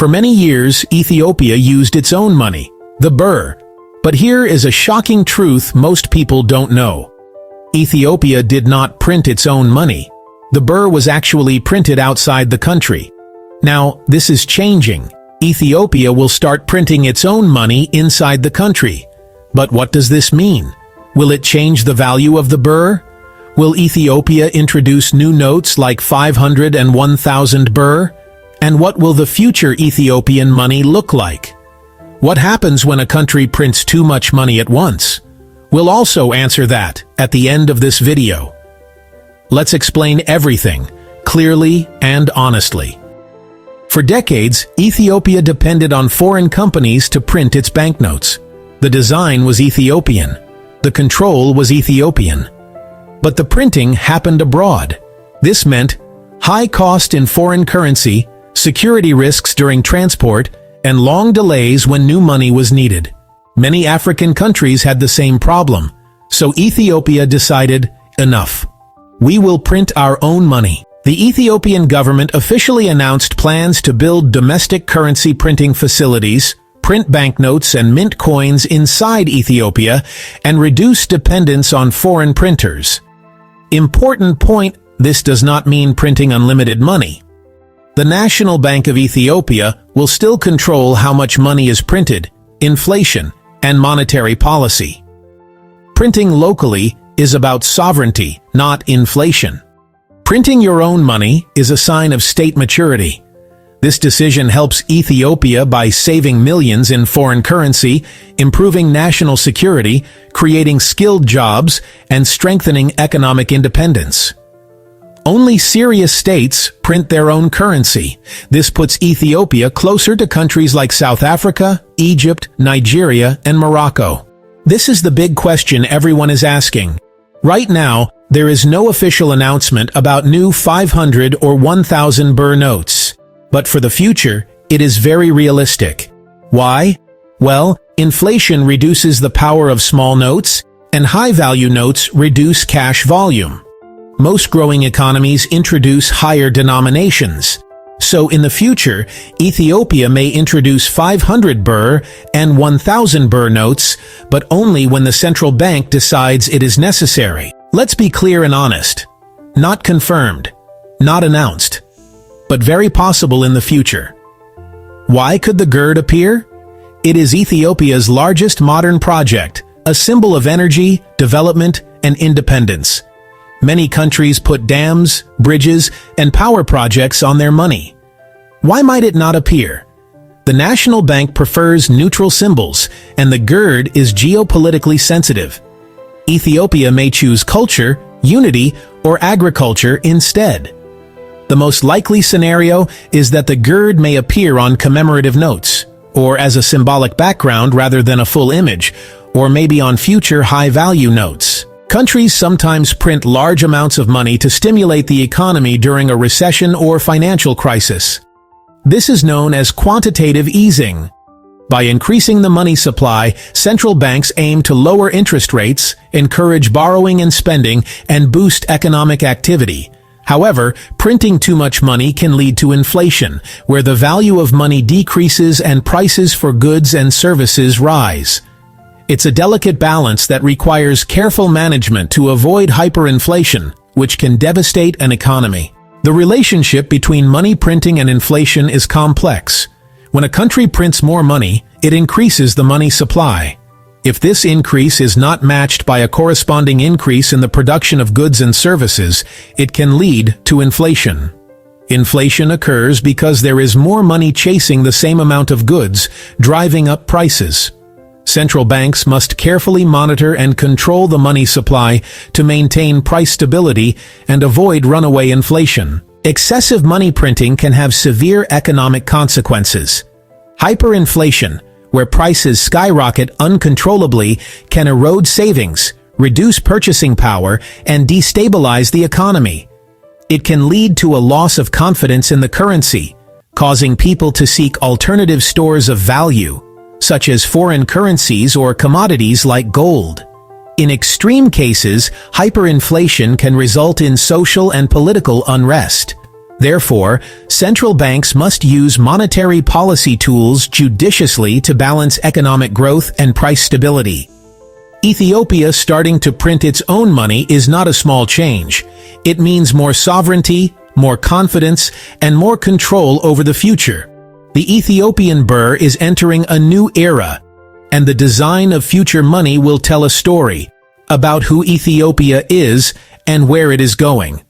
For many years, Ethiopia used its own money, the birr. But here is a shocking truth most people don't know. Ethiopia did not print its own money. The birr was actually printed outside the country. Now, this is changing. Ethiopia will start printing its own money inside the country. But what does this mean? Will it change the value of the birr? Will Ethiopia introduce new notes like 500 and 1,000 birr? And what will the future Ethiopian money look like? What happens when a country prints too much money at once? We'll also answer that at the end of this video. Let's explain everything, clearly and honestly. For decades, Ethiopia depended on foreign companies to print its banknotes. The design was Ethiopian. The control was Ethiopian. But the printing happened abroad. This meant high cost in foreign currency, security risks during transport, and long delays when new money was needed. Many African countries had the same problem, so Ethiopia decided, enough. We will print our own money. The Ethiopian government officially announced plans to build domestic currency printing facilities, print banknotes and mint coins inside Ethiopia, and reduce dependence on foreign printers. Important point, this does not mean printing unlimited money. The National Bank of Ethiopia will still control how much money is printed, inflation, and monetary policy. Printing locally is about sovereignty, not inflation. Printing your own money is a sign of state maturity. This decision helps Ethiopia by saving millions in foreign currency, improving national security, creating skilled jobs, and strengthening economic independence. Only serious states print their own currency. This puts Ethiopia closer to countries like South Africa, Egypt, Nigeria, and Morocco. This is the big question everyone is asking. Right now, there is no official announcement about new 500 or 1,000 birr notes. But for the future, it is very realistic. Why? Well, inflation reduces the power of small notes, and high-value notes reduce cash volume. Most growing economies introduce higher denominations. So in the future, Ethiopia may introduce 500 birr and 1,000 birr notes, but only when the central bank decides it is necessary. Let's be clear and honest. Not confirmed, not announced, but very possible in the future. Why could the GERD appear? It is Ethiopia's largest modern project, a symbol of energy, development, and independence. Many countries put dams, bridges, and power projects on their money. Why might it not appear? The National Bank prefers neutral symbols, and the GERD is geopolitically sensitive. Ethiopia may choose culture, unity, or agriculture instead. The most likely scenario is that the GERD may appear on commemorative notes, or as a symbolic background rather than a full image, or maybe on future high-value notes. Countries sometimes print large amounts of money to stimulate the economy during a recession or financial crisis. This is known as quantitative easing. By increasing the money supply, central banks aim to lower interest rates, encourage borrowing and spending, and boost economic activity. However, printing too much money can lead to inflation, where the value of money decreases and prices for goods and services rise. It's a delicate balance that requires careful management to avoid hyperinflation, which can devastate an economy. The relationship between money printing and inflation is complex. When a country prints more money, it increases the money supply. If this increase is not matched by a corresponding increase in the production of goods and services, it can lead to inflation. Inflation occurs because there is more money chasing the same amount of goods, driving up prices. Central banks must carefully monitor and control the money supply to maintain price stability and avoid runaway inflation. Excessive money printing can have severe economic consequences. Hyperinflation, where prices skyrocket uncontrollably, can erode savings, reduce purchasing power, and destabilize the economy. It can lead to a loss of confidence in the currency, causing people to seek alternative stores of value, such as foreign currencies or commodities like gold. In extreme cases, hyperinflation can result in social and political unrest. Therefore, central banks must use monetary policy tools judiciously to balance economic growth and price stability. Ethiopia starting to print its own money is not a small change. It means more sovereignty, more confidence, and more control over the future. The Ethiopian birr is entering a new era, and the design of future money will tell a story about who Ethiopia is and where it is going.